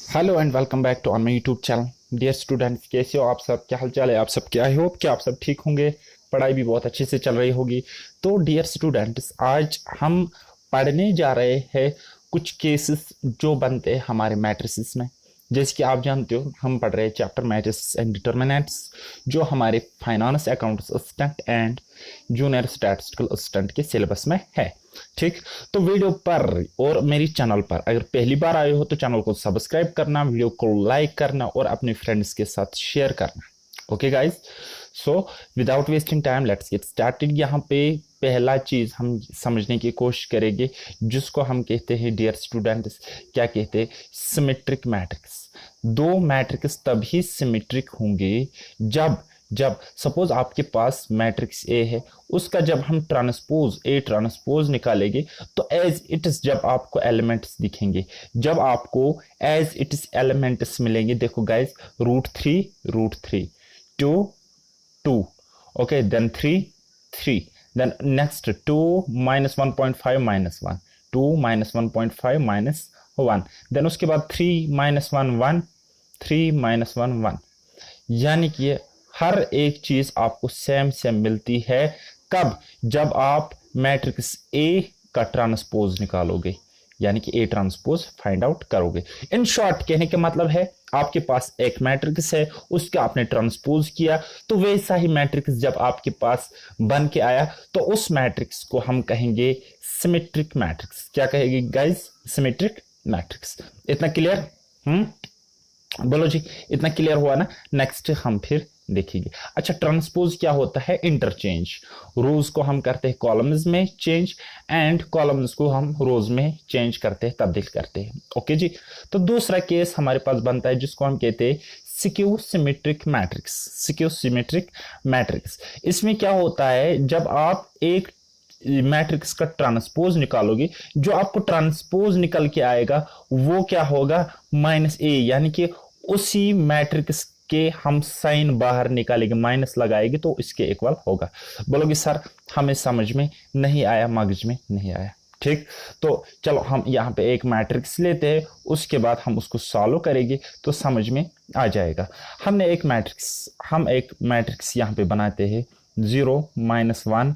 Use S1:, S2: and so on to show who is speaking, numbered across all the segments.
S1: Hello and welcome back to on my YouTube channel. Dear students, कैसे हो आप सब? क्या हाल चाल है आप सब? क्या आई होप कि आप सब ठीक होंगे, पढ़ाई भी बहुत अच्छे से चल रही होगी। तो डियर स्टूडेंट्स, आज हम पढ़ने जा रहे हैं कुछ केसेस जो बनते हैं हमारे मैट्रिसेस में। जैसे कि आप जानते हो, हम पढ़ रहे हैं चैप्टर मैट्रिसेस एंड डिटर्मिनेंट्स, जो हमारे finance accounts assistant and junior statistical assistant के सिलेबस में है। ठीक, तो वीडियो पर और मेरी चैनल पर अगर पहली बार आए हो तो चैनल को सब्सक्राइब करना, वीडियो को लाइक करना और अपने फ्रेंड्स के साथ शेयर करना। Okay guys, so without wasting time let's get started. यहाँ पे पहला चीज हम समझने की कोशिश करेंगे जिसको हम कहते हैं, डियर स्टूडेंट्स, क्या कहते हैं? Symmetric matrix. दो मैट्रिक्स तभी सिमेट्रिक होंगे जब जब सपोज आपके पास मैट्रिक्स ए है, उसका जब हम ट्रांसपोज ए ट्रांसपोज निकालेंगे तो एज इट इज जब आपको एलिमेंट्स दिखेंगे, जब आपको एज इट इज एलिमेंट्स मिलेंगे, देखो guys, root three, two two, okay, then three three, then next two minus 1.5 minus one, two minus 1.5 minus one, देन उसके बाद three minus one one, three minus one one. यानी कि हर एक चीज आपको सेम सेम मिलती है। कब? जब आप मैट्रिक्स ए का ट्रांसपोज निकालोगे, यानी कि ए ट्रांसपोज फाइंड आउट करोगे। इन शॉर्ट कहने का मतलब है, आपके पास एक मैट्रिक्स है, उसका आपने ट्रांसपोज किया, तो वैसा ही मैट्रिक्स जब आपके पास बन के आया तो उस मैट्रिक्स को हम कहेंगे सिमेट्रिक मैट्रिक्स। क्या कहेंगे गाइस? Symmetric matrix. इतना क्लियर? बोलो जी, इतना क्लियर हुआ ना? नेक्स्ट हम फिर देखेंगे। अच्छा, ट्रांसपोज क्या होता है? इंटरचेंज। रोज को हम करते हैं कॉलम्स में चेंज, एंड कॉलम्स को हम रोज में चेंज करते हैं, तब्दील करते हैं। ओके जी, तो दूसरा केस हमारे पास बनता है जिसको हम कहते हैं सिक्यू सिमेट्रिक मैट्रिक्स। सिक्यू सिमेट्रिक मैट्रिक्स, इसमें क्या होता है, जब आप एक मैट्रिक्स का ट्रांसपोज निकालोगे, जो आपको ट्रांसपोज निकल के आएगा वो क्या होगा? माइनस ए, यानी कि उसी मैट्रिक्स के हम साइन बाहर निकालेंगे, माइनस लगाएंगे तो इसके इक्वल होगा। बोलोगे सर हमें समझ में नहीं आया, मगज में नहीं आया। ठीक, तो चलो हम यहाँ पे एक मैट्रिक्स लेते हैं, उसके बाद हम उसको सॉल्व करेंगे तो समझ में आ जाएगा। हम एक मैट्रिक्स यहाँ पे बनाते हैं, 0 minus one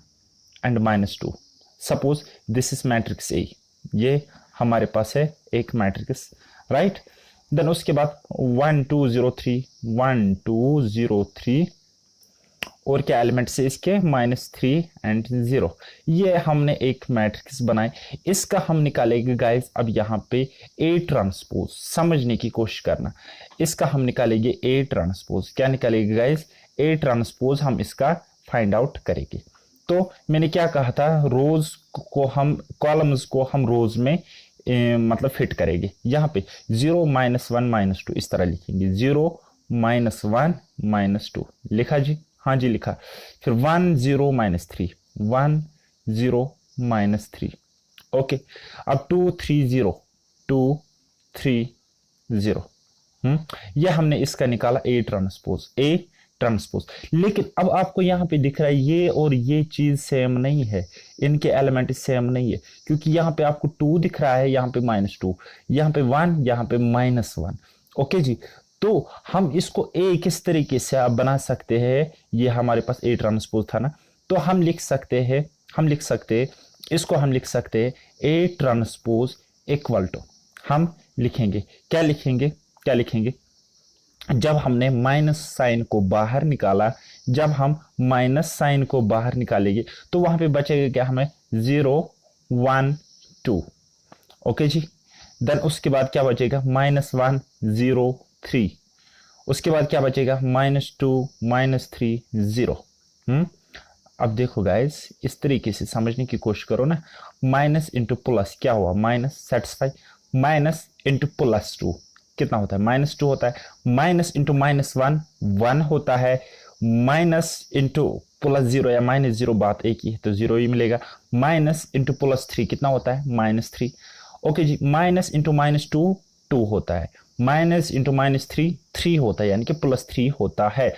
S1: and minus two. Suppose this is matrix A, ये हमारे पास है एक मैट्रिक्स, राइट। देन उसके बाद 1 2 0 3, 1 2 0 3, और क्या एलिमेंट्स है इसके? Minus three and zero. ये हमने एक मैट्रिक्स बनाई, इसका हम निकालेंगे गाइस। अब यहाँ पे ए ट्रांसपोज समझने की कोशिश करना, इसका हम निकालेंगे ए ट्रांसपोज। क्या निकालेंगे गाइस? ए ट्रांसपोज हम इसका फाइंड आउट करेंगे। तो मैंने क्या कहा था, रोज को हम, कॉलम्स को हम रोज में मतलब फिट करेंगे। यहाँ पे 0 माइनस वन माइनस टू इस तरह लिखेंगे, 0 माइनस वन माइनस टू लिखा जी? हाँ जी लिखा। फिर 1 0 minus three, 1 0 minus three, okay. अब 2 3 0, 2 3 0। ये हमने इसका निकाला ए ट्रांसपोज, ए ट्रांसपोज। लेकिन अब आपको यहाँ पे दिख रहा है ये और ये चीज सेम नहीं है, इनके एलिमेंट सेम नहीं है, क्योंकि यहाँ पे आपको 2 दिख रहा है, यहाँ पे माइनस टू, यहाँ पे 1, यहाँ पे माइनस वन। ओके जी, तो हम इसको ए किस तरीके से आप बना सकते हैं? ये हमारे पास ए ट्रांसपोज था ना, तो हम लिख सकते हैं इसको हम लिख सकते हैं ए ट्रांसपोज इक्वल टू, हम लिखेंगे क्या लिखेंगे? जब हमने माइनस साइन को बाहर निकाला, जब हम माइनस साइन को बाहर निकालेंगे तो वहां पे बचेगा क्या हमें? 0 1 2, ओके जी। देन उसके बाद क्या बचेगा? माइनस वन 0 3, उसके बाद क्या बचेगा? Minus two minus three 0। अब देखो गाइस, इस तरीके से समझने की कोशिश करो ना। माइनस इंटू प्लस क्या हुआ? Minus, satisfy. Minus into plus two कितना होता है? माइनस टू होता है। माइनस इंटू माइनस वन 1 होता है। माइनस इंटू प्लस जीरो या माइनस जीरो, बात एक ही है तो जीरो ही मिलेगा। माइनस इंटू प्लस थ्री कितना होता है? माइनस थ्री, ओके जी। माइनस इंटू माइनस टू 2 होता है। माइनस इंटू माइनस थ्री 3 होता है, यानी कि प्लस 3 होता है।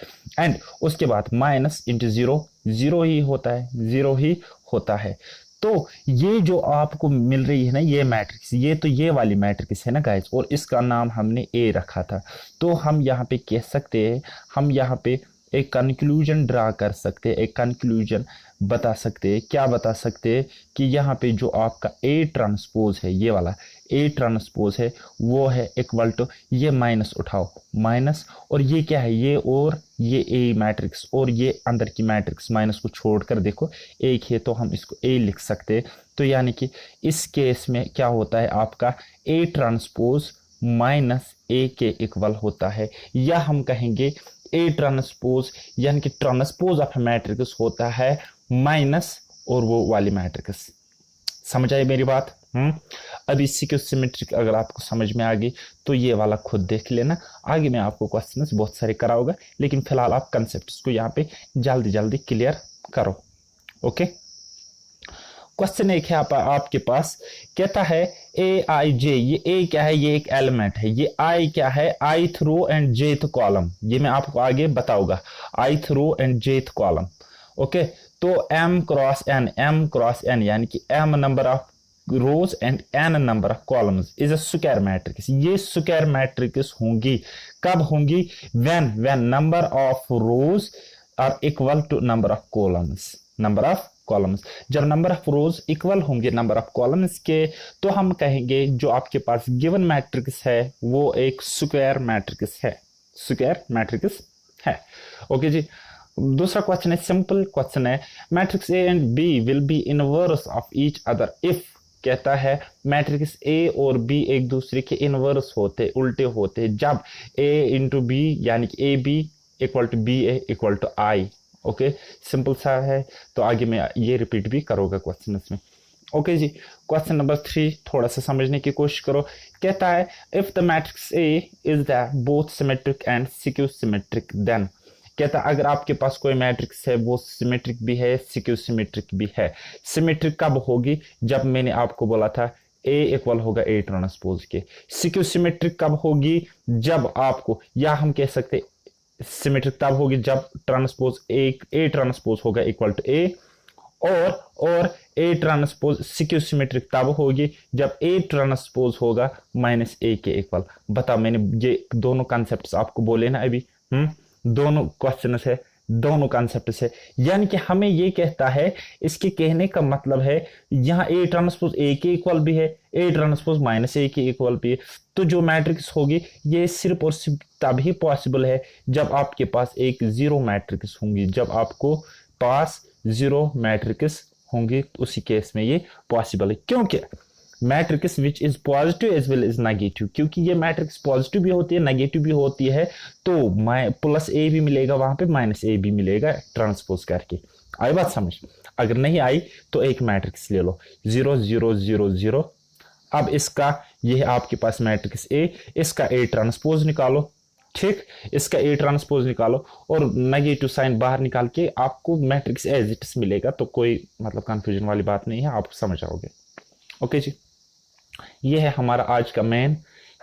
S1: एंड उसके बाद माइनस इंटू जीरो 0 ही होता है, 0 ही होता है। तो ये जो आपको मिल रही है ना ये मैट्रिक्स, ये तो ये वाली मैट्रिक्स है ना गाइस, और इसका नाम हमने ए रखा था। तो हम यहाँ पे कह सकते हैं, हम यहाँ पे एक कंक्लूजन ड्रा कर सकते हैं, एक कंक्लूजन बता सकते हैं। क्या बता सकते हैं कि यहाँ पे जो आपका ए ट्रांसपोज है, ये वाला ए ट्रांसपोज है, वो है इक्वल टू, ये माइनस उठाओ माइनस, और ये क्या है, ये और ये ए मैट्रिक्स और ये अंदर की मैट्रिक्स माइनस को छोड़कर देखो एक है, तो हम इसको ए लिख सकते हैं। तो यानी कि इस केस में क्या होता है, आपका ए ट्रांसपोज माइनस ए के इक्वल होता है, या हम कहेंगे ए ट्रांसपोज यानी कि ट्रांसपोज ऑफ मैट्रिक्स होता है माइनस और वो वाली मैट्रिक्स। समझ आई मेरी बात? अब इसी के सिमेट्रिक अगर आपको समझ में आ गई तो ये वाला खुद देख लेना, आगे मैं आपको क्वेश्चंस बहुत सारे कराऊंगा, लेकिन फिलहाल आप कंसेप्ट्स को यहाँ पे जल्दी जल्दी क्लियर करो। ओके, क्वेश्चन एक है आपके पास, कहता है ए आई जे, ये ए क्या है, ये एक एलिमेंट है, ये आई क्या है, ith row and jth column, ये मैं आपको आगे बताऊंगा, ith row and jth column. Okay, तो m क्रॉस n यानी कि m number of rows and n number of columns is a square matrix. ये स्क्वायर मैट्रिक्स होंगी, कब होंगी, when number of rows are equal to number of columns, number of columns. जब number of rows equal होंगे number of columns के, तो हम कहेंगे जो आपके पास गिवन मैट्रिक्स है वो एक स्क्वायर मैट्रिक्स है, स्क्वायर मैट्रिक्स है। ओके जी, दूसरा क्वेश्चन है, सिंपल क्वेश्चन है, matrix A and B will be inverse of each other if, कहता है मैट्रिक्स ए और बी एक दूसरे के इनवर्स होते, उल्टे होते, जब ए इंटू बी यानी कि A B equal to B A equal to I. Okay, simple सा है, तो आगे मैं ये रिपीट भी करूँगा क्वेश्चन इसमें। ओके जी, क्वेश्चन नंबर 3 थोड़ा सा समझने की कोशिश करो। कहता है if the matrix A is the both symmetric and skew symmetric, then, कहता है अगर आपके पास कोई मैट्रिक्स है वो सिमेट्रिक भी है सिक्यू सिमेट्रिक भी है। सिमेट्रिक कब होगी, जब मैंने आपको बोला था ए इक्वल होगा ए ट्रांसपोज के। सिक्यू सिमेट्रिक कब होगी, जब आपको, या हम कह सकते सिमेट्रिक तब होगी जब ट्रांसपोज ए ट्रांसपोज होगा इक्वल टू ए, और ए ट्रांसपोज सिक्यू सिमेट्रिक तब होगी जब ए ट्रांसपोज होगा माइनस ए के इक्वल। बताओ, मैंने ये दोनों कॉन्सेप्ट्स आपको बोले ना अभी, दोनों क्वेश्चन है, दोनों कॉन्सेप्ट है, यानी कि हमें ये कहता है, इसके कहने का मतलब है यहाँ ए ट्रांसपोज ए के इक्वल भी है, ए ट्रांसपोज माइनस ए के इक्वल भी है। तो जो मैट्रिक्स होगी ये सिर्फ और सिर्फ तभी पॉसिबल है जब आपके पास एक जीरो मैट्रिक्स होंगी, जब आपको पास जीरो मैट्रिक्स होंगी, तो उसी केस में ये पॉसिबल है। क्योंकि matrix which is positive as well is negative, क्योंकि ये मैट्रिक्स पॉजिटिव भी होती है नेगेटिव भी होती है, तो प्लस ए भी मिलेगा वहां पे, माइनस ए भी मिलेगा ट्रांसपोज करके। आई बात समझ? अगर नहीं आई तो एक मैट्रिक्स ले लो 0 0 0 0। अब इसका ये है आपके पास मैट्रिक्स ए, इसका ए ट्रांसपोज निकालो, ठीक, इसका ए ट्रांसपोज निकालो और नेगेटिव साइन बाहर निकाल के आपको मैट्रिक्स एज इट इज मिलेगा। तो कोई मतलब कंफ्यूजन वाली बात नहीं है, आप समझ आओगे। ओके जी, ये है हमारा आज का मेन,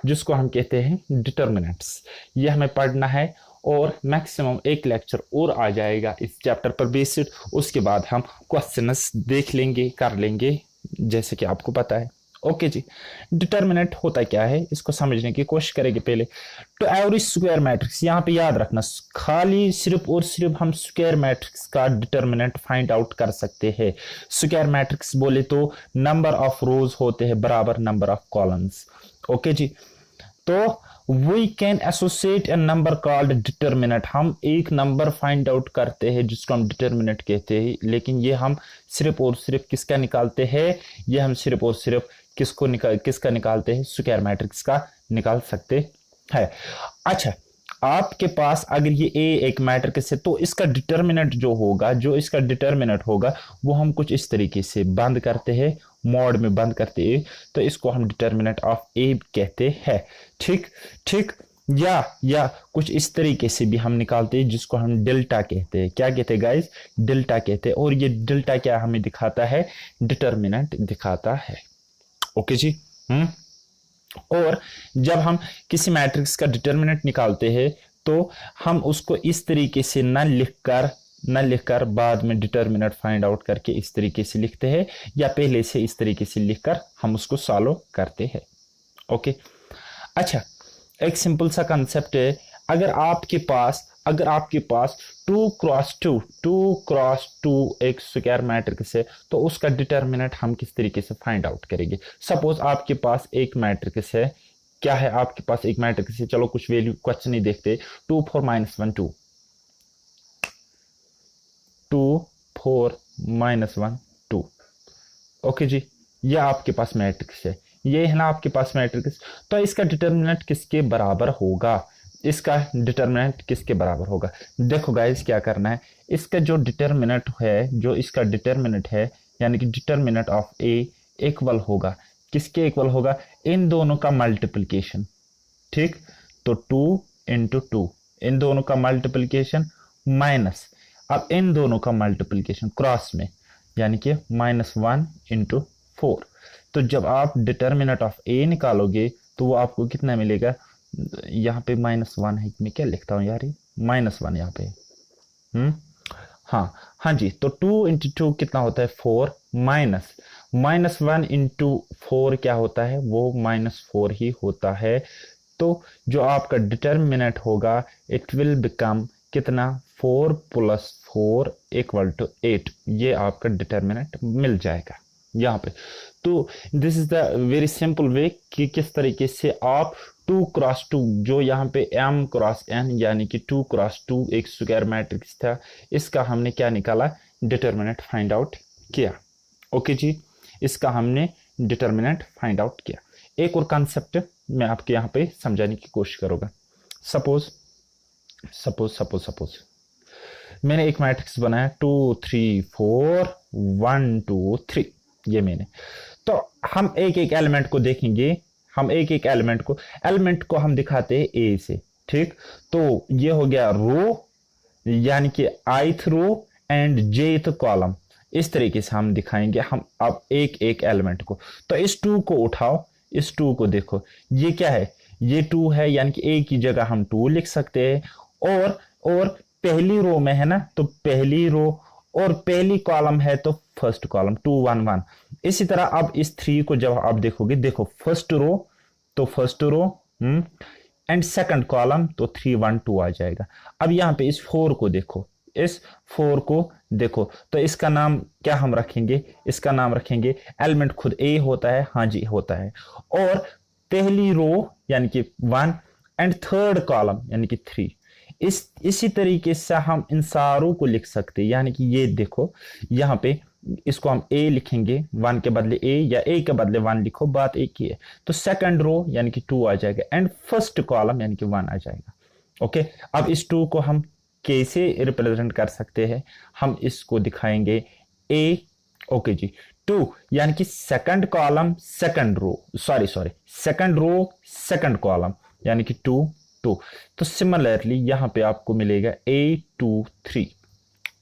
S1: जिसको हम कहते हैं डिटर्मिनेंट्स। ये हमें पढ़ना है और मैक्सिमम एक लेक्चर और आ जाएगा इस चैप्टर पर बेस्ड, उसके बाद हम क्वेश्चंस देख लेंगे, कर लेंगे, जैसे कि आपको पता है। ओके जी, डिटर्मिनेंट होता क्या है इसको समझने की कोशिश करेंगे पहले। तो एवरी स्क्वायर मैट्रिक्स, यहाँ पे याद रखना, खाली सिर्फ और सिर्फ हम स्क्वायर मैट्रिक्स का डिटर्मिनेंट फाइंड आउट कर सकते हैं। स्क्वायर मैट्रिक्स बोले तो नंबर ऑफ रोज होते हैं बराबर नंबर ऑफ कॉलम्स। ओके जी, तो we can associate a number called determinant, हम एक नंबर फाइंड आउट करते हैं जिसको हम डिटर्मिनेंट कहते हैं, लेकिन ये हम सिर्फ और सिर्फ किसका निकालते हैं, ये हम सिर्फ और सिर्फ किसका निकालते हैं, स्क्वायर मैट्रिक्स का निकाल सकते हैं। अच्छा, आपके पास अगर ये ए एक मैट्रिक्स है तो इसका डिटर्मिनेंट जो होगा, जो इसका डिटर्मिनेंट होगा वो हम कुछ इस तरीके से बंद करते हैं, मॉड में बंद करते हैं, तो इसको हम डिटर्मिनेंट ऑफ ए कहते हैं। ठीक ठीक, या कुछ इस तरीके से भी हम निकालते हैं जिसको हम डेल्टा कहते हैं। क्या कहते हैं गाइस? डेल्टा कहते हैं। और ये डेल्टा क्या हमें दिखाता है? डिटर्मिनेंट दिखाता है। ओके जी, और जब हम किसी मैट्रिक्स का डिटर्मिनेंट निकालते हैं तो हम उसको इस तरीके से ना लिखकर न लिखकर बाद में डिटर्मिनेंट फाइंड आउट करके इस तरीके से लिखते हैं, या पहले से इस तरीके से लिखकर हम उसको सॉल्व करते हैं। ओके, अच्छा, एक सिंपल सा कंसेप्ट है। अगर आपके पास 2 क्रॉस 2 एक स्क्वायर मैट्रिक्स है, तो उसका डिटर्मिनेंट हम किस तरीके से फाइंड आउट करेंगे। सपोज आपके पास एक मैट्रिक्स है, क्या है आपके पास एक मैट्रिक्स है, चलो कुछ वैल्यू क्वेश्चन नहीं देखते, 2 4 -1 2, 2 4 -1 2। ओके जी, ये आपके पास मैट्रिक्स है, ये है ना आपके पास मैट्रिक्स। तो इसका डिटर्मिनेंट किसके बराबर होगा, इसका डिटर्मिनेंट किसके बराबर होगा। देखो गाइस, क्या करना है, इसका जो डिटर्मिनेंट है, जो इसका डिटर्मिनेंट है, यानी कि डिटर्मिनेंट ऑफ ए इक्वल होगा, किसके इक्वल होगा, इन दोनों का मल्टीप्लिकेशन। ठीक, तो 2 × 2, इन दोनों का मल्टीप्लिकेशन माइनस, अब इन दोनों का मल्टीप्लिकेशन क्रॉस में, यानी कि -1 × 4। तो जब आप डिटर्मिनेंट ऑफ ए निकालोगे तो वो आपको कितना मिलेगा, यहाँ पे -1 है, मैं क्या लिखता हूँ यार, -1 यहाँ पे। हाँ जी, तो 2 × 2 कितना होता है 4, माइनस -1 × 4 क्या होता है, वो -4 ही होता है। तो जो आपका डिटर्मिनेंट होगा, इट विल बिकम कितना, 4 + 4 = 8। ये आपका डिटर्मिनेंट मिल जाएगा यहाँ पे। तो this is the very simple way कि किस तरीके से आप 2 क्रॉस 2, जो यहाँ पे m क्रॉस n यानी कि 2 क्रॉस 2 एक स्क्वायर मैट्रिक्स था, इसका हमने क्या निकाला, डिटर्मिनेंट फाइंड आउट किया। ओके जी, इसका हमने डिटर्मिनेंट फाइंड आउट किया। एक और कॉन्सेप्ट मैं आपके यहाँ पे समझाने की कोशिश करूंगा। सपोज मैंने एक मैट्रिक्स बनाया 2 3 4 1 2 3, ये मैंने, तो हम एक एक एलिमेंट को देखेंगे, हम एक एक एलिमेंट को हम दिखाते हैं ए से। ठीक, तो ये हो गया रो, यानी कि ith row and jth column, इस तरीके से हम दिखाएंगे हम अब एक एक एलिमेंट को। तो इस 2 को उठाओ, इस 2 को देखो, ये क्या है, ये 2 है, यानी कि ए की जगह हम 2 लिख सकते हैं। और पहली रो में है ना, तो पहली रो और पहली कॉलम है तो फर्स्ट कॉलम 2 1 1। इसी तरह अब इस 3 को जब आप देखोगे, देखो फर्स्ट रो तो first row and second column तो 3 1 2 आ जाएगा। अब यहाँ पे इस 4 को देखो, इस 4 को देखो, तो इसका नाम क्या हम रखेंगे, इसका नाम रखेंगे, एलिमेंट खुद ए होता है, हाँ जी होता है, और पहली रो यानी कि 1 एंड थर्ड कॉलम यानी कि 3। इसी तरीके से हम इन सारों को लिख सकते हैं, यानी कि ये देखो यहाँ पे इसको हम ए लिखेंगे, 1 के बदले ए या ए के बदले 1 लिखो, बात एक ही है। तो सेकंड रो यानी कि 2 आ जाएगा एंड फर्स्ट कॉलम यानी कि 1 आ जाएगा। ओके, अब इस 2 को हम कैसे रिप्रेजेंट कर सकते हैं, हम इसको दिखाएंगे ए, ओके जी, 2 यानी कि second column second row, second row second column यानी कि 2 2। तो सिमिलरली यहां पे आपको मिलेगा A 2 3।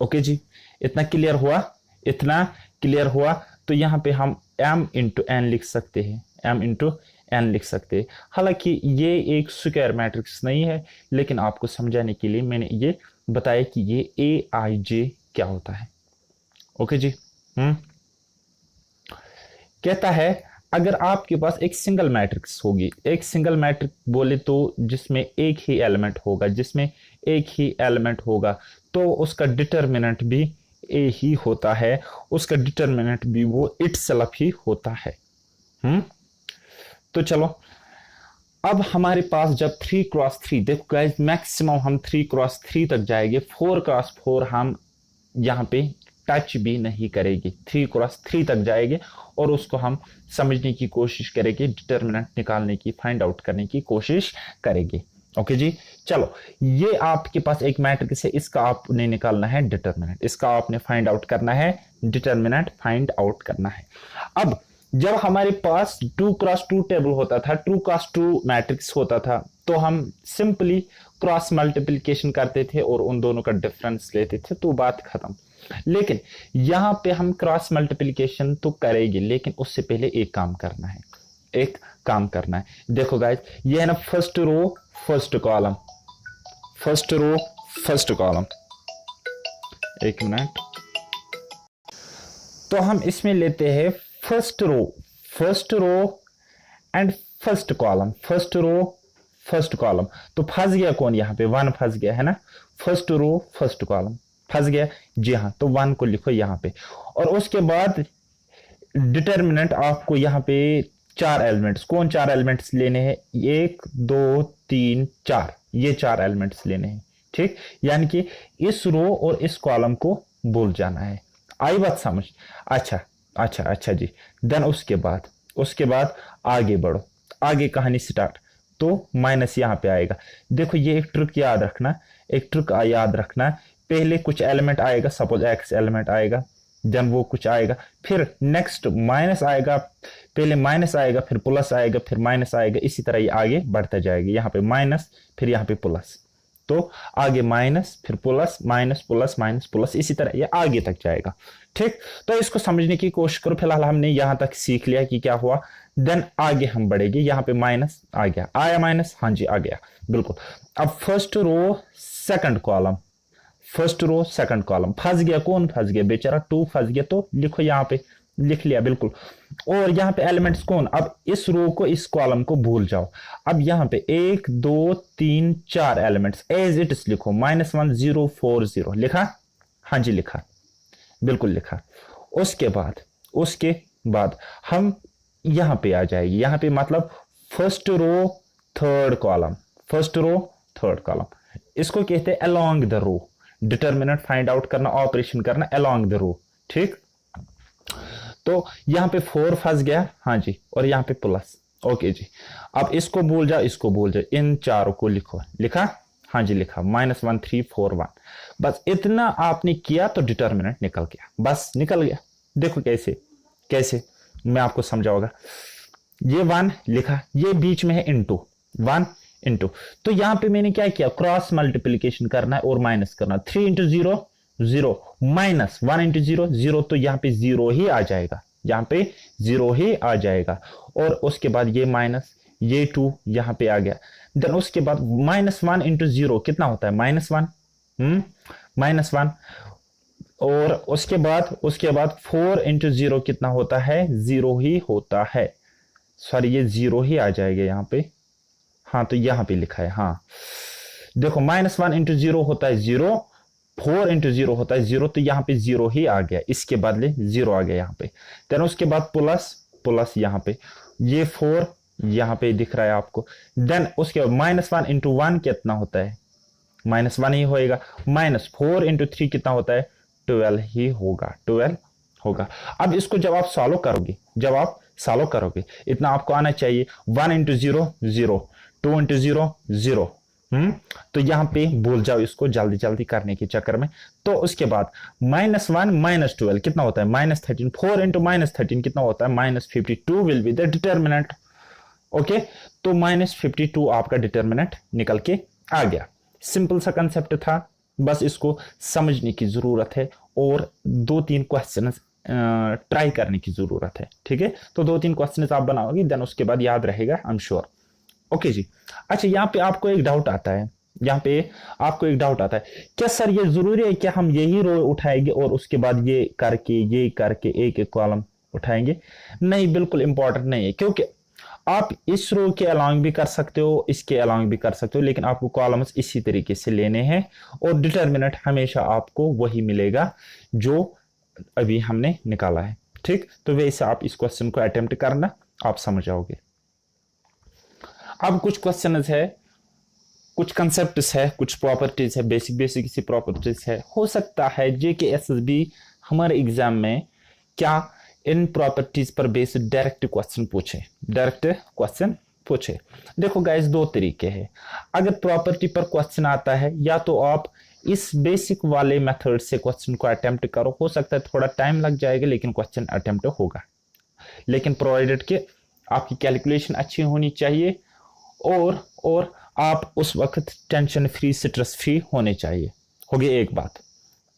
S1: ओके जी, इतना क्लियर हुआ, इतना क्लियर हुआ। तो यहां पे हम m × n लिख सकते हैं, m × n लिख सकते हैं। हालांकि ये एक स्क्वायर मैट्रिक्स नहीं है, लेकिन आपको समझाने के लिए मैंने ये बताया कि ये Aij क्या होता है। ओके जी, कहता है अगर आपके पास एक सिंगल मैट्रिक्स होगी, एक सिंगल मैट्रिक्स बोले तो जिसमें एक ही एलिमेंट होगा, जिसमें एक ही एलिमेंट होगा, तो उसका डिटर्मिनेंट भी ए ही होता है, उसका डिटर्मिनेंट भी वो इटसेल्फ ही होता है। तो चलो, अब हमारे पास जब 3 क्रॉस 3, देखो गाइस मैक्सिमम हम 3 क्रॉस 3 तक जाएंगे, 4 क्रॉस 4 हम यहाँ पे टच भी नहीं करेंगे, 3 क्रॉस 3 तक जाएंगे और उसको हम समझने की कोशिश करेंगे, डिटर्मिनेंट निकालने की, फाइंड आउट करने की कोशिश करेंगे। ओके जी, चलो, ये आपके पास एक मैट्रिक्स है, इसका आपने निकालना है डिटर्मिनेंट, इसका आपने फाइंड आउट करना है, डिटर्मिनेंट फाइंड आउट करना है। अब जब हमारे पास 2 क्रॉस 2 टेबल होता था, 2 क्रॉस 2 मैट्रिक्स होता था, तो हम सिंपली क्रॉस मल्टीप्लिकेशन करते थे और उन दोनों का डिफरेंस लेते थे, तो बात खत्म। लेकिन यहां पे हम क्रॉस मल्टीप्लिकेशन तो करेंगे, लेकिन उससे पहले एक काम करना है, एक काम करना है। देखो गाइस, ये है ना first row first column, first row first column, एक मिनट। तो हम इसमें लेते हैं first row and first column, first row first column. तो फंस गया कौन यहाँ पे, वन फंस गया है ना, फर्स्ट रो फर्स्ट कॉलम फंस गया, जी हाँ, तो वन को लिखो यहाँ पे। और उसके बाद डिटर्मिनेंट आपको यहाँ पे चार एलिमेंट्स, कौन चार एलिमेंट्स लेने हैं, एक दो तीन चार, ये चार एलिमेंट्स लेने हैं, ठीक। यानी कि इस रो और इस कॉलम को भूल जाना है। आई बात समझ? अच्छा अच्छा अच्छा जी। देन उसके बाद आगे बढ़ो, आगे कहानी स्टार्ट। तो माइनस यहाँ पे आएगा। देखो ये एक ट्रिक याद रखना, एक ट्रिक याद रखना, पहले कुछ एलिमेंट आएगा, सपोज एक्स एलिमेंट आएगा, देन वो कुछ आएगा, फिर नेक्स्ट माइनस आएगा, पहले माइनस आएगा, फिर प्लस आएगा, फिर माइनस आएगा, इसी तरह ये आगे बढ़ता जाएगा। यहाँ पे माइनस, फिर यहाँ पे प्लस, तो आगे माइनस, फिर plus, minus plus, minus plus, इसी तरह ये आगे तक जाएगा, ठीक। तो इसको समझने की कोशिश करो। फिलहाल हमने यहां तक सीख लिया कि क्या हुआ, देन आगे हम बढ़ेंगे। यहाँ पे माइनस आ गया, आया माइनस, हाँ जी आ गया, बिल्कुल। अब first row second column, first row second column फंस गया, कौन फंस गया बेचारा, टू फंस गया, तो लिखो यहाँ पे, लिख लिया बिल्कुल। और यहाँ पे एलिमेंट्स कौन, अब इस रो को इस कॉलम को भूल जाओ। अब यहाँ पे एक दो तीन चार एलिमेंट्स एज इट इज लिखो, -1 0 4 0 लिखा, हाँ जी लिखा, बिल्कुल लिखा। उसके बाद हम यहाँ पे आ जाएगी, यहाँ पे मतलब first row third column, first row third column, इसको कहते हैं along the row. Determinant find out करना, ऑपरेशन करना अलोंग द रो, ठीक। तो यहाँ पे 4 फंस गया, हाँ जी, और यहाँ पे प्लस, ओके जी। अब इसको भूल जाओ, इसको भूल जाओ, इन चारों को लिखो, लिखा, हाँ जी लिखा, -1 3 4 1। बस इतना आपने किया तो डिटर्मिनेंट निकल गया, बस निकल गया। देखो कैसे कैसे मैं आपको समझाऊंगा। ये 1 लिखा, ये बीच में है इंटू 1 इंटू, तो यहां पे मैंने क्या किया, क्रॉस मल्टीप्लीकेशन करना है और माइनस करना। 3 इंटू 0 0, माइनस 1 इंटू 0 0, तो यहां पे 0 ही आ जाएगा, यहां पे 0 ही आ जाएगा। और उसके बाद ये माइनस, ये 2 यहां पे आ गया। देन उसके बाद -1 इंटू 0 कितना होता है, -1, -1। और उसके बाद 4 इंटू 0 कितना होता है, 0 ही होता है, सॉरी ये 0 ही आ जाएगा यहाँ पे, हाँ तो यहाँ पे लिखा है, हाँ देखो -1 इंटू 0 होता है 0, 4 इंटू 0 होता है 0, तो यहाँ पे 0 ही आ गया, इसके बदले 0 आ गया यहाँ पे। देन उसके बाद प्लस यहाँ पे, ये 4 यहाँ पे दिख रहा है आपको। देन उसके बाद -1 इंटू 1 कितना होता है, -1 ही होएगा। -4 इंटू 3 कितना होता है, 12 ही होगा, 12 होगा। अब इसको जब आप सॉल्व करोगे, इतना आपको आना चाहिए, 1 इंटू 0 0, 2 इंटू 0 0, तो यहां पे भूल जाओ इसको जल्दी जल्दी करने के चक्कर में। तो उसके बाद -1 -12 कितना होता है, -13, 4 इंटू -13 कितना होता है, -52 will be the determinant, okay. तो -52 आपका डिटर्मिनेंट निकल के आ गया। सिंपल सा कंसेप्ट था, बस इसको समझने की जरूरत है और 2-3 क्वेश्चन ट्राई करने की जरूरत है, ठीक है। तो 2-3 क्वेश्चन आप बनाओगे, देन उसके बाद याद रहेगा, आई एम श्योर, ओके जी। अच्छा यहाँ पे आपको एक डाउट आता है, क्या सर ये जरूरी है कि हम यही रो उठाएंगे और उसके बाद ये करके एक एक कॉलम उठाएंगे? नहीं, बिल्कुल इंपॉर्टेंट नहीं है, क्योंकि आप इस रो के अलॉन्ग भी कर सकते हो, इसके अलॉन्ग भी कर सकते हो, लेकिन आपको कॉलम्स इसी तरीके से लेने हैं और डिटर्मिनेंट हमेशा आपको वही मिलेगा जो अभी हमने निकाला है, ठीक। तो वैसे आप इस क्वेश्चन को अटेम्प्ट करना, आप समझ जाओगे। अब कुछ क्वेश्चन है, कुछ कंसेप्ट्स है, कुछ प्रॉपर्टीज है, बेसिक सी प्रॉपर्टीज है। हो सकता है JK-SSB हमारे एग्जाम में क्या इन प्रॉपर्टीज पर बेस्ड डायरेक्ट क्वेश्चन पूछे। देखो गाइस, दो तरीके हैं। अगर प्रॉपर्टी पर क्वेश्चन आता है, या तो आप इस बेसिक वाले मेथड से क्वेश्चन को अटेम्प्ट करो, हो सकता है थोड़ा टाइम लग जाएगा लेकिन क्वेश्चन अटेम्प्ट होगा, लेकिन प्रोवाइडेड कि आपकी कैलकुलेशन अच्छी होनी चाहिए और आप उस वक्त टेंशन फ्री, स्ट्रेस फ्री होने चाहिए, होगी एक बात,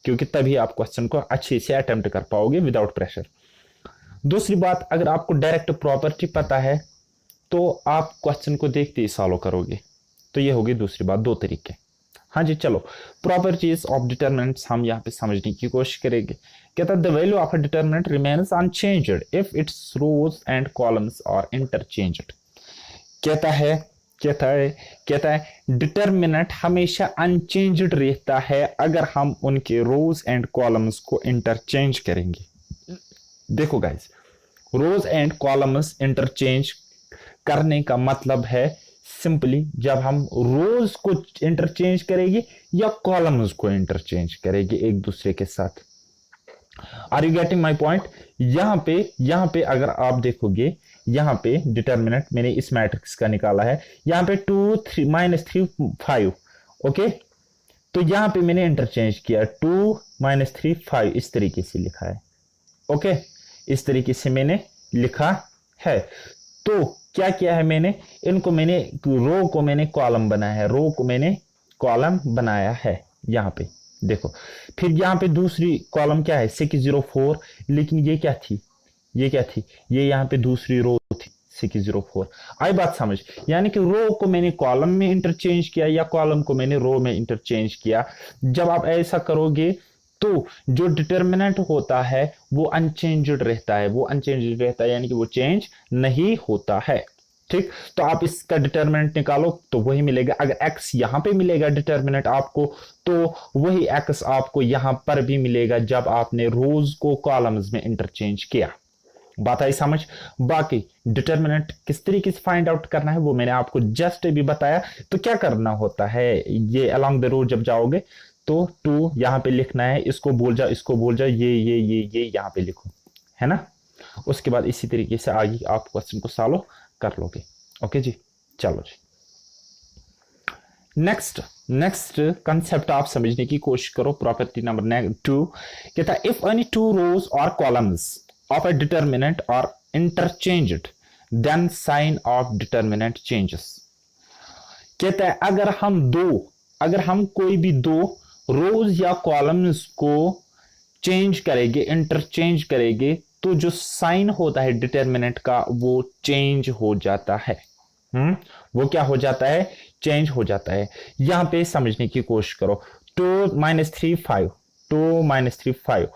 S1: क्योंकि तभी आप क्वेश्चन को अच्छे से अटेम्प्ट कर पाओगे विदाउट प्रेशर। दूसरी बात, अगर आपको डायरेक्ट प्रॉपर्टी पता है तो आप क्वेश्चन को देखते ही सॉल्व करोगे, तो ये होगी दूसरी बात, दो तरीके। हाँ जी चलो, प्रॉपर्टीज ऑफ डिटर्मिनेंट्स हम यहाँ पे समझने की कोशिश करेंगे। कहता है the value of a determinant remains unchanged if its rows and columns are interchanged. कहता है कहता है कहता है डिटर्मिनेंट हमेशा अनचेंज्ड रहता है अगर हम उनके रोज एंड कॉलम्स को इंटरचेंज करेंगे। देखो guys, rows and columns interchange करने का मतलब है सिंपली जब हम रोज को इंटरचेंज करेंगे या कॉलम्स को इंटरचेंज करेंगे एक दूसरे के साथ। Are you getting my point? यहाँ पे अगर आप देखोगे, यहाँ पे डिटर्मिनेंट मैंने इस मैट्रिक्स का निकाला है, यहाँ पे 2 3 -3 5। ओके, तो यहाँ पे मैंने इंटरचेंज किया 2 -3 5 इस तरीके से लिखा है। ओके, इस तरीके से मैंने लिखा है। तो क्या किया है मैंने, इनको मैंने रो को मैंने कॉलम बनाया है, रो को मैंने कॉलम बनाया है यहाँ पे देखो। फिर यहाँ पे दूसरी कॉलम क्या है 604, लेकिन ये क्या थी, ये यहाँ पे दूसरी रो थी 604। आई बात समझ? यानी कि रो को मैंने कॉलम में इंटरचेंज किया या कॉलम को मैंने रो में इंटरचेंज किया। जब आप ऐसा करोगे तो जो डिटर्मिनेंट होता है वो अनचेंज्ड रहता है, यानी कि वो चेंज नहीं होता है। ठीक, तो आप इसका डिटर्मिनेंट निकालो तो वही मिलेगा। अगर x यहां पे मिलेगा डिटर्मिनेंट आपको, तो वही x आपको यहां पर भी मिलेगा जब आपने रोज को कॉलम्स में इंटरचेंज किया। बात आई समझ? बाकी डिटर्मिनेंट किस तरीके से फाइंड आउट करना है वो मैंने आपको जस्ट भी बताया। तो क्या करना होता है, ये अलोंग द रोड जब जाओगे तो 2 यहां पे लिखना है, इसको भूल जाओ, इसको भूल जाओ, ये यहां पे लिखो, है ना। उसके बाद इसी तरीके से आगे आप क्वेश्चन को सॉल्व कर लोगे। ओके जी, चलो जी। नेक्स्ट कंसेप्ट आप समझने की कोशिश करो। प्रॉपर्टी नंबर 2 कहता है इफ एनी 2 रोज और columns of a determinant are interchanged then sign of determinant changes. कहता है अगर हम कोई भी दो रोज या कॉलम्स को चेंज करेंगे, इंटरचेंज करेंगे, तो जो साइन होता है डिटर्मिनेंट का वो चेंज हो जाता है। वो क्या हो जाता है, चेंज हो जाता है। यहां पे समझने की कोशिश करो। 2 -3 5, 2 -3 5।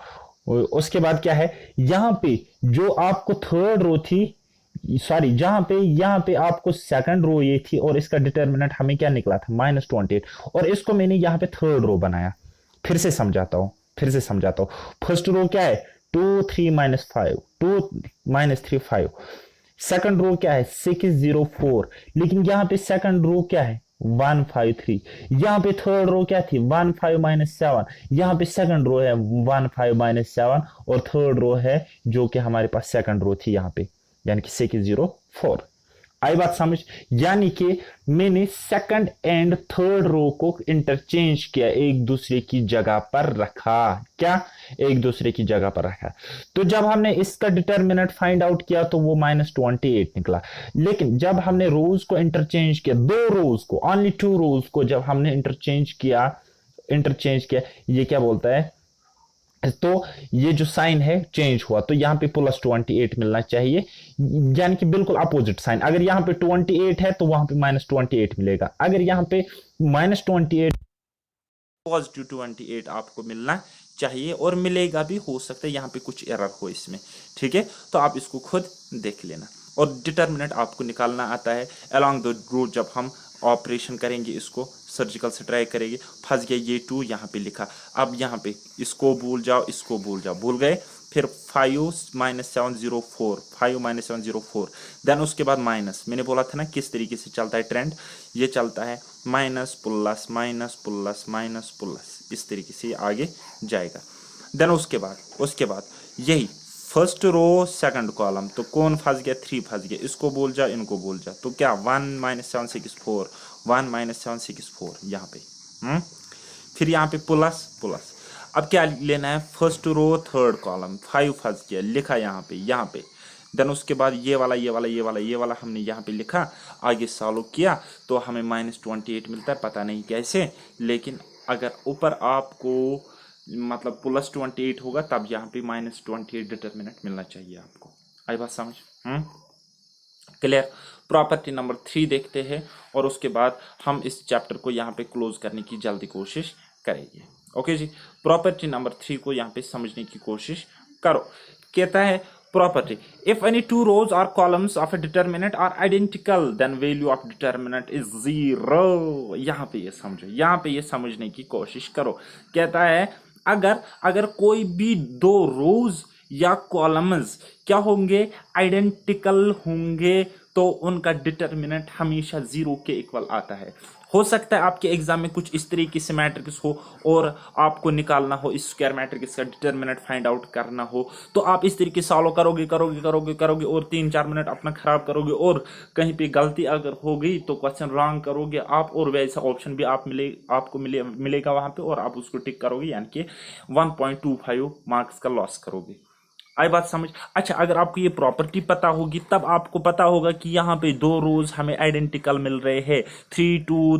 S1: उसके बाद क्या है, यहां पे जो आपको थर्ड रो थी, सॉरी, यहां पे आपको सेकंड रो ये थी और इसका डिटर्मिनेंट हमें क्या निकला था -28, और इसको मैंने यहां पे थर्ड रो बनाया। फिर से समझाता हूं। फर्स्ट रो क्या है 2 3 -5, 2 -3 5। सेकंड रो क्या है 604, लेकिन यहां पे सेकंड रो क्या है 153। यहां पे थर्ड रो क्या थी 15 -7, यहां पे सेकंड रो है 15 -7, और थर्ड रो है जो कि हमारे पास सेकंड रो थी यहां पे, यानी कि 604। आई बात समझ? यानी कि मैंने सेकंड एंड थर्ड रो को इंटरचेंज किया, एक दूसरे की जगह पर रखा। क्या, एक दूसरे की जगह पर रखा। तो जब हमने इसका डिटर्मिनेंट फाइंड आउट किया तो वो -28 निकला। लेकिन जब हमने रोज को इंटरचेंज किया, दो रोज को, ओनली 2 रोज को जब हमने इंटरचेंज किया, ये क्या बोलता है, तो ये जो साइन है चेंज हुआ, तो यहां पे +28 मिलना चाहिए, यानी कि बिल्कुल अपोजिट साइन। अगर यहां पे 28 है तो वहां पे -28 मिलेगा। अगर यहां पे -28, +28 आपको मिलना चाहिए, और मिलेगा भी, हो सकता है यहां पे कुछ एरर हो इसमें। ठीक है, तो आप इसको खुद देख लेना। और डिटर्मिनेंट आपको निकालना आता है अलोंग द रूट। जब हम ऑपरेशन करेंगे, इसको सर्जिकल से ट्राई करेंगे, फंस गया ये 2 यहाँ पे लिखा। अब यहाँ पे इसको भूल जाओ, इसको भूल जाओ, भूल गए। फिर 5 -704, 5 -704, देन उसके बाद माइनस। मैंने बोला था ना किस तरीके से चलता है ट्रेंड, ये चलता है minus plus minus plus minus plus, इस तरीके से आगे जाएगा। देन उसके बाद यही फर्स्ट रो सेकंड कॉलम, तो कौन फंस गया 3 फंस गया, इसको भूल जा, इनको भूल जा, तो क्या 1 -764, 1 -764 यहाँ पे। फिर यहाँ पे प्लस। अब क्या लेना है, फर्स्ट रो थर्ड कॉलम, 5 फंस गया, लिखा यहाँ पे। देन उसके बाद ये वाला हमने यहाँ पे लिखा, आगे सॉल्व किया तो हमें -28 मिलता है, पता नहीं कैसे। लेकिन अगर ऊपर आपको मतलब +28 होगा तब यहाँ पे -28 डिटर्मिनेंट मिलना चाहिए आपको। आई बात समझ? क्लियर? प्रॉपर्टी नंबर 3 देखते हैं और उसके बाद हम इस चैप्टर को यहाँ पे क्लोज करने की जल्दी कोशिश करेंगे। ओके जी, प्रॉपर्टी नंबर 3 को यहाँ पे समझने की कोशिश करो। कहता है property, if any two rows or columns of a determinant are identical then value of determinant is 0। यहाँ पे ये समझो, यहाँ पे ये समझने की कोशिश करो। कहता है अगर कोई भी दो रोज या कॉलम्स क्या होंगे, आइडेंटिकल होंगे, तो उनका डिटर्मिनेंट हमेशा 0 के इक्वल आता है। हो सकता है आपके एग्जाम में कुछ इस तरीके से मैट्रिक्स हो और आपको निकालना हो, इस स्क्वायर मैट्रिक्स का डिटर्मिनेंट फाइंड आउट करना हो, तो आप इस तरीके सॉल्व करोगे और 3-4 मिनट अपना खराब करोगे और कहीं पे गलती अगर हो गई तो क्वेश्चन रॉन्ग करोगे आप, और वैसा ऑप्शन भी आपको मिलेगा वहां पे और आप उसको टिक करोगे, यानी कि 1.25 मार्क्स का लॉस करोगे। आई बात समझ? अच्छा, अगर आपको ये प्रॉपर्टी पता होगी तब आपको पता होगा कि यहाँ पे दो रोज हमें आइडेंटिकल मिल रहे हैं, 3 2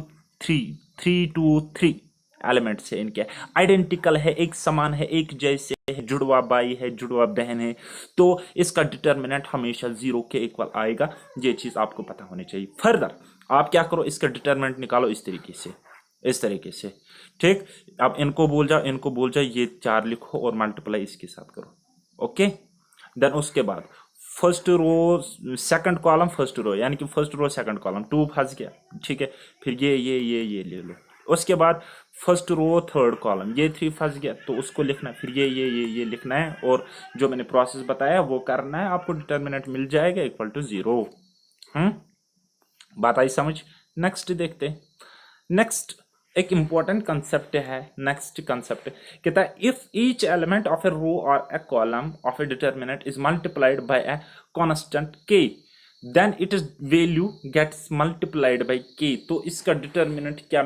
S1: 3 एलिमेंट्स है, इनके आइडेंटिकल है, एक समान है, एक जैसे है, जुड़वा भाई है, जुड़वा बहन है, तो इसका डिटर्मिनेंट हमेशा 0 के इक्वल आएगा। ये चीज आपको पता होनी चाहिए। फर्दर आप क्या करो, इसका डिटर्मिनेंट निकालो इस तरीके से, ठीक। अब इनको भूल जाओ, ये 4 लिखो और मल्टीप्लाई इसके साथ करो। ओके, देन उसके बाद first row second column first row, यानी कि फर्स्ट रो सेकंड कॉलम 2 फंस गया, ठीक है। फिर ये ले लो। उसके बाद फर्स्ट रो थर्ड कॉलम, ये 3 फंस गया तो उसको लिखना है। फिर ये लिखना है और जो मैंने प्रोसेस बताया वो करना है, आपको डिटर्मिनेंट मिल जाएगा इक्वल टू 0। बात आई समझ? नेक्स्ट देखते हैं। नेक्स्ट एक इंपॉर्टेंट कंसेप्ट है। नेक्स्ट कंसेप्ट कहता है if each element of a row और a column of a determinant is multiplied by a constant k then it is value gets multiplied by k। तो इसका determinant क्या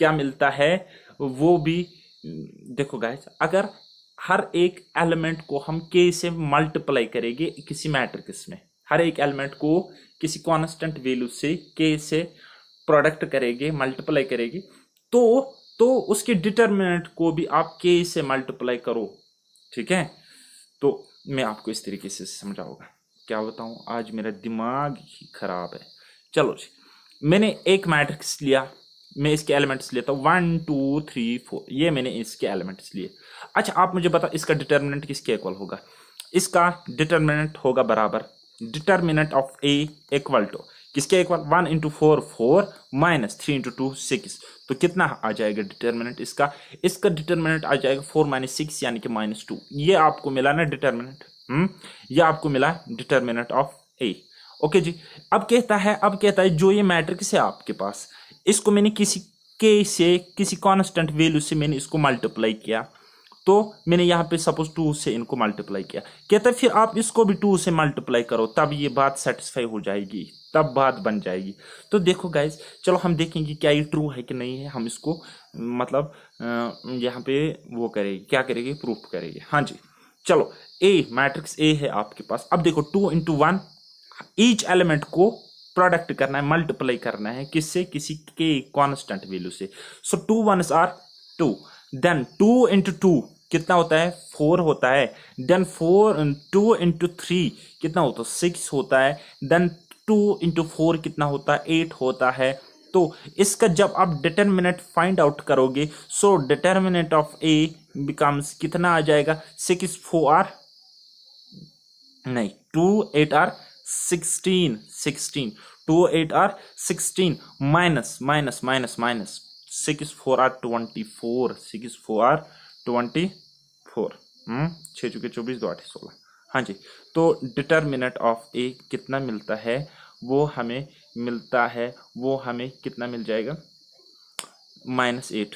S1: मिलता है वो भी देखो गाइस, अगर हर एक एलिमेंट को हम k से मल्टीप्लाई करेंगे किसी मैट्रिक्स में, हर एक एलिमेंट को किसी कांस्टेंट वैल्यू से k से प्रोडक्ट करेंगे, मल्टीप्लाई करेगी, तो उसके डिटर्मिनेंट को भी आप k से मल्टीप्लाई करो, ठीक है। तो मैं आपको इस तरीके से समझाऊंगा, क्या बताऊं, आज मेरा दिमाग ही खराब है। चलो जी, मैंने एक मैट्रिक्स लिया, मैं इसके एलिमेंट्स लेता हूं 1 2 3 4, ये मैंने इसके एलिमेंट्स लिए। अच्छा, आप मुझे बताओ इसका डिटर्मिनेंट किसके इक्वल होगा? इसका डिटर्मिनेंट होगा बराबर determinant of a equal to किसके इक्वल, 1 × 4 4 माइनस 3 × 2 6। तो कितना आ जाएगा डिटर्मिनेंट इसका डिटर्मिनेंट आ जाएगा 4 - 6 यानी कि -2। ये आपको मिला ना डिटर्मिनेंट, ये आपको मिला डिटर्मिनेंट ऑफ ए। ओके जी, अब कहता है जो ये मैट्रिक्स है आपके पास, इसको मैंने किसी के से किसी कांस्टेंट वैल्यू से मैंने इसको मल्टीप्लाई किया, तो मैंने यहाँ पे सपोज 2 से इनको मल्टीप्लाई किया। कहता है फिर आप इसको भी 2 से मल्टीप्लाई करो, तब ये बात सेटिस्फाई हो जाएगी, तब बात बन जाएगी। तो देखो गाइज, चलो हम देखेंगे क्या ये ट्रू है कि नहीं है। हम इसको मतलब यहाँ पे वो करेंगे, क्या करेंगे, प्रूफ करेंगे। हाँ जी, चलो ए मैट्रिक्स ए है आपके पास। अब देखो 2 × 1, ईच एलिमेंट को प्रोडक्ट करना है, मल्टीप्लाई करना है किससे, किसी के कांस्टेंट वैल्यू से। सो 2 1s are 2, देन 2 × 2 कितना होता है, 4 होता है, देन 2 × 3 कितना होता है, 6 होता है, देन 2 × 4 कितना होता है, 8 होता है। तो इसका जब आप डिटर्मिनेंट फाइंड आउट करोगे, so determinant of A becomes कितना आ जाएगा, 6 4 नहीं 2 8 are 16 2 8 are 16 minus 6 4 are 24 6 4 are 24 6 चुके 24 2 8 16। हाँ जी, तो डिटर्मिनेंट ऑफ ए कितना मिलता है, वो हमें कितना मिल जाएगा, -8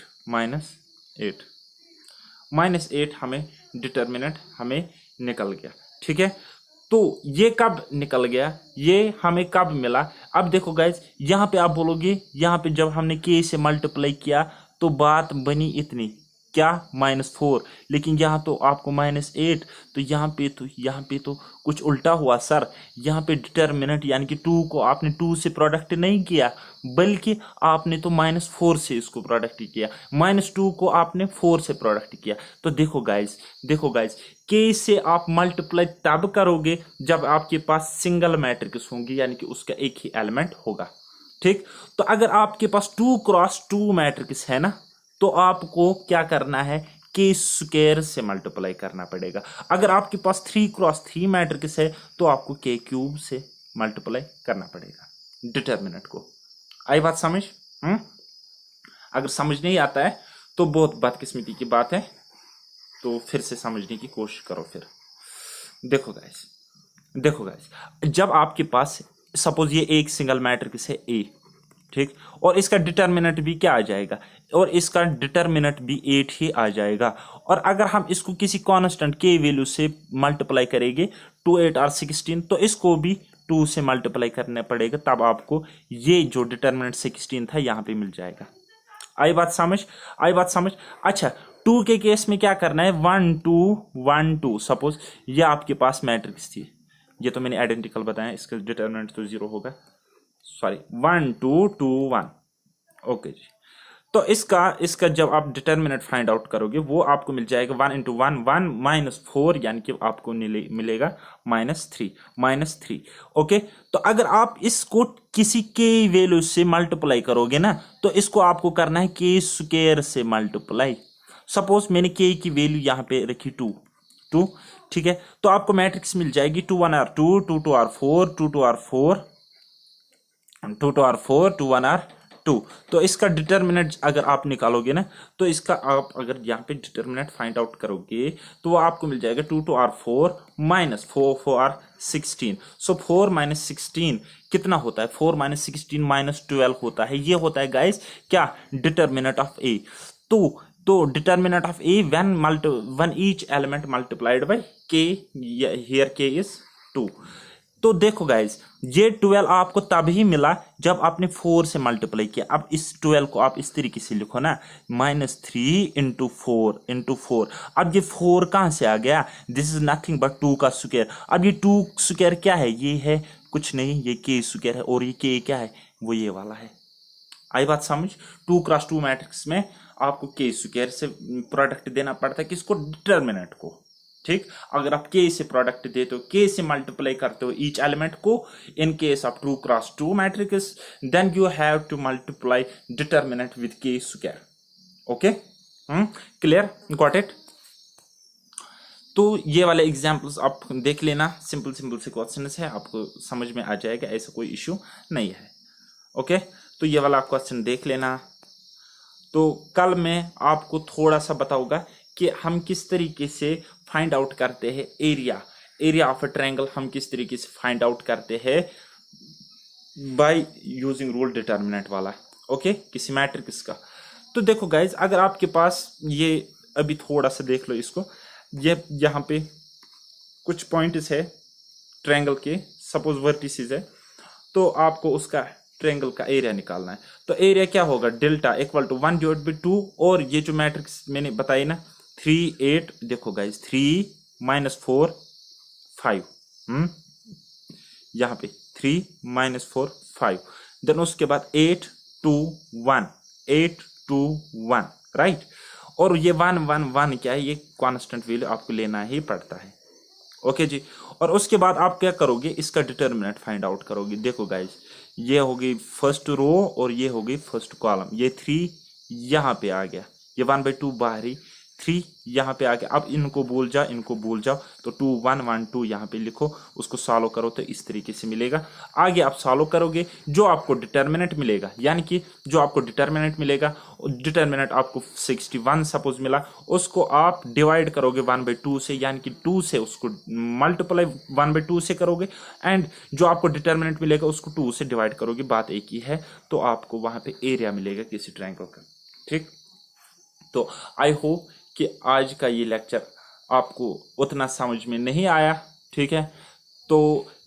S1: हमें डिटर्मिनेंट हमें निकल गया, ठीक है। तो ये कब निकल गया, ये हमें कब मिला? अब देखो गाइज, यहाँ पे आप बोलोगे, यहाँ पे जब हमने k से मल्टीप्लाई किया तो बात बनी इतनी, क्या -4, लेकिन यहाँ तो आपको -8, तो यहाँ पे तो कुछ उल्टा हुआ सर। यहाँ पे डिटर्मिनेंट यानी कि 2 को आपने 2 से प्रोडक्ट नहीं किया, बल्कि आपने तो -4 से इसको प्रोडक्ट किया, -2 को आपने 4 से प्रोडक्ट किया। तो देखो गाइज के से आप मल्टीप्लाई तब करोगे जब आपके पास सिंगल मैट्रिक्स होंगी, यानी कि उसका एक ही एलिमेंट होगा। ठीक, तो अगर आपके पास 2 क्रॉस 2 मैट्रिक्स है ना, तो आपको क्या करना है, के स्क्वायर से मल्टीप्लाई करना पड़ेगा। अगर आपके पास 3 क्रॉस 3 मैट्रिक्स है तो आपको के क्यूब से मल्टीप्लाई करना पड़ेगा डिटर्मिनेंट को। आई बात समझ? अगर समझ नहीं आता है तो बहुत बदकिस्मती की बात है, तो फिर से समझने की कोशिश करो। फिर देखो गाइस, जब आपके पास सपोज ये एक सिंगल मैट्रिक्स है ए, ठीक, और इसका डिटर्मिनेंट भी क्या आ जाएगा, और इसका डिटर्मिनेंट भी 8 ही आ जाएगा। और अगर हम इसको किसी कांस्टेंट के वैल्यू से मल्टीप्लाई करेंगे 2 8 और 16, तो इसको भी 2 से मल्टीप्लाई करना पड़ेगा, तब आपको ये जो डिटर्मिनेंट 16 था यहाँ पे मिल जाएगा। आई बात समझ? अच्छा, 2 के केस में क्या करना है, 1 2 1 2। सपोज ये आपके पास मैट्रिक्स थी, ये तो मैंने आइडेंटिकल बताया, इसका डिटर्मिनेंट तो 0 होगा, सॉरी 1 2 2 1। ओके जी, तो इसका जब आप डिटर्मिनेंट फाइंड आउट करोगे वो आपको मिल जाएगा 1 × 1 1 -4, यानी कि आपको मिलेगा -3। ओके, तो अगर आप इसको किसी के वैल्यू से मल्टीप्लाई करोगे ना, तो इसको आपको करना है के स्क्वायर से मल्टीप्लाई। सपोज मैंने के की वैल्यू यहाँ पे रखी 2, ठीक है, तो आपको मैट्रिक्स मिल जाएगी 2 1 r 2 2 2 r 4 2 2 r 4 2 2 r 4 2 1 r 2। तो इसका डिटर्मिनेंट अगर आप निकालोगे ना, तो इसका आप अगर यहाँ पे डिटर्मिनेंट फाइंड आउट करोगे तो वो आपको मिल जाएगा 2 2 r 4 -4 4 r 16। सो 4 - 16 कितना होता है, 4 - 16 -12 होता है। ये होता है गाइस क्या, डिटर्मिनेंट ऑफ ए। तो determinant of A when each element multiplied by k, here k is 2। तो देखो गाइज, ये 12 आपको तभी मिला जब आपने 4 से मल्टीप्लाई किया। अब इस 12 को आप इस तरीके से लिखो ना, -3 × 4 × 4। अब ये 4 कहां से आ गया, दिस इज नथिंग बट 2 का स्क्वायर। अब ये 2 स्क्वायर क्या है, ये है कुछ नहीं, ये के स्क्वायर है, और ये के क्या है, वो ये वाला है। आई बात समझ? 2 × 2 मैट्रिक्स में आपको के स्क्वायर से प्रोडक्ट देना पड़ता है, किसको, डिटर्मिनेंट को। ठीक, अगर आप के से प्रोडक्ट देते हो, के से मल्टीप्लाई करते हो ईच एलिमेंट को, in case of 2 × 2 matrix, then you have to multiply determinant with K square. Okay, clear, got it? तो ये वाले एग्जाम्पल्स आप देख लेना, सिंपल से क्वेश्चन है, आपको समझ में आ जाएगा, ऐसा कोई इश्यू नहीं है। ओके, तो ये वाला क्वेश्चन देख लेना। तो कल मैं आपको थोड़ा सा बताऊंगा कि हम किस तरीके से फाइंड आउट करते हैं एरिया ऑफ अ ट्रायंगल, हम किस तरीके से फाइंड आउट करते हैं बाय यूजिंग रूल डिटर्मिनेंट वाला। ओके, किसी मैट्रिक्स का। तो देखो गाइज, अगर आपके पास ये अभी थोड़ा सा देख लो इसको, ये यहाँ पे कुछ पॉइंट्स है ट्रायंगल के, सपोज वर्टिसेस है, तो आपको उसका ट्रायंगल का एरिया निकालना है। तो एरिया क्या होगा, डेल्टा इक्वल टू 1/2, और ये जो मैट्रिक्स मैंने बताई ना 3 8, देखो गाइज 3 -4 5, यहाँ पे 3 -4 5, देन उसके बाद 8 2 1 राइट। और ये 1 1 1 क्या है, ये कांस्टेंट वैल्यू आपको लेना ही पड़ता है। ओके जी, और उसके बाद आप क्या करोगे, इसका डिटर्मिनेंट फाइंड आउट करोगे। देखो गाइज, ये हो गई फर्स्ट रो और ये हो गई फर्स्ट कॉलम, ये 3 यहाँ पे आ गया, ये 1/2 बाहरी, 3 यहाँ पे आ गया। अब इनको भूल जाओ, तो 2 1 1 2 यहाँ पे लिखो, उसको सॉल्व करो तो इस तरीके से मिलेगा। आगे आप सॉल्व करोगे, जो आपको डिटर्मिनेंट मिलेगा, यानी कि जो आपको डिटर्मिनेंट मिलेगा, डिटर्मिनेंट आपको 61 सपोज मिला, उसको आप डिवाइड करोगे 1/2 से, यानी कि 2 से उसको मल्टीप्लाई 1/2 से करोगे, एंड जो आपको डिटर्मिनेंट मिलेगा उसको 2 से डिवाइड करोगे, बात एक ही है। तो आपको वहां पे एरिया मिलेगा किसी ट्रायंगल का। ठीक, तो आई होप कि आज का ये लेक्चर आपको उतना समझ में नहीं आया, ठीक है, तो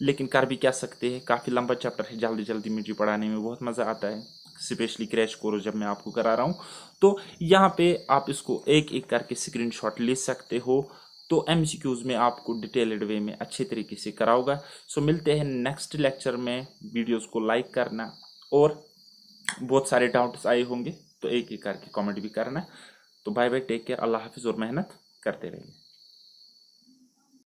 S1: लेकिन कर भी क्या सकते हैं, काफ़ी लंबा चैप्टर है, जल्दी मुझे पढ़ाने में बहुत मज़ा आता है, स्पेशली क्रैश कोर्स जब मैं आपको करा रहा हूँ। तो यहाँ पे आप इसको एक एक करके स्क्रीनशॉट ले सकते हो। तो एमसीक्यूज में आपको डिटेल्ड वे में अच्छे तरीके से कराऊंगा। सो मिलते हैं नेक्स्ट लेक्चर में। वीडियोस को लाइक करना, और बहुत सारे डाउट्स आए होंगे तो एक एक करके कमेंट भी करना। तो बाय बाय, टेक केयर, अल्लाह हाफिज़, और मेहनत करते रहिए।